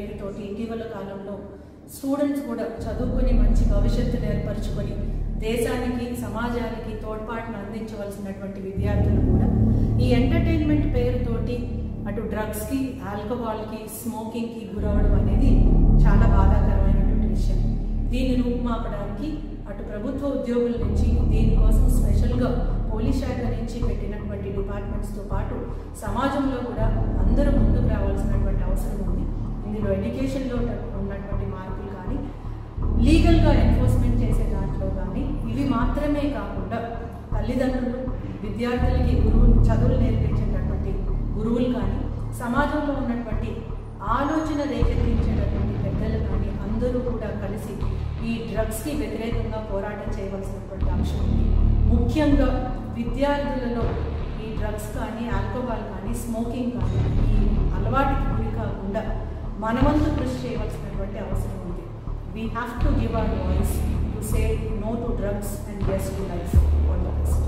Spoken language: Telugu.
పేరుతోటి ఇటీవల కాలంలో స్టూడెంట్స్ కూడా చదువుకొని మంచి భవిష్యత్తును ఏర్పరచుకొని దేశానికి సమాజానికి తోడ్పాటును అందించవలసినటువంటి విద్యార్థులు కూడా ఈ ఎంటర్టైన్మెంట్ పేరుతోటి అటు డ్రగ్స్కి ఆల్కహాల్కి స్మోకింగ్కి గురవడం అనేది చాలా బాధాకరమైనటువంటి విషయం. దీన్ని రూపుమాపడానికి అటు ప్రభుత్వ ఉద్యోగుల నుంచి దీనికోసం స్పెషల్గా పోలీస్ శాఖ నుంచి పెట్టినటువంటి డిపార్ట్మెంట్స్తో పాటు సమాజంలో కూడా అందరూ ముందుకు రావాల్సినటువంటి అవసరం ఉంది. ఇందులో ఎడ్యుకేషన్లో ఉన్నటువంటి మార్పులు కానీ లీగల్గా ఎన్ఫోర్స్మెంట్ చేసే దాంట్లో కానీ ఇవి మాత్రమే కాకుండా తల్లిదండ్రులు విద్యార్థులకి చదువులు నేర్పించేటటువంటి గురువులు కానీ సమాజంలో ఉన్నటువంటి ఆలోచన రేకెత్తించేటటువంటి పెద్దలు కానీ అందరూ కూడా కలిసి ఈ డ్రగ్స్కి వ్యతిరేకంగా పోరాటం చేయవలసినటువంటి అంశం ఉంది. ముఖ్యంగా విద్యార్థులలో ఈ డ్రగ్స్ కానీ ఆల్కహాల్ కానీ స్మోకింగ్ కానీ ఈ అలవాటుకి గురి కాకుండా మనవంతు కృషి చేయవలసినటువంటి అవసరం ఉంది. We have to give our voice to say no to drugs and yes to life. All the best.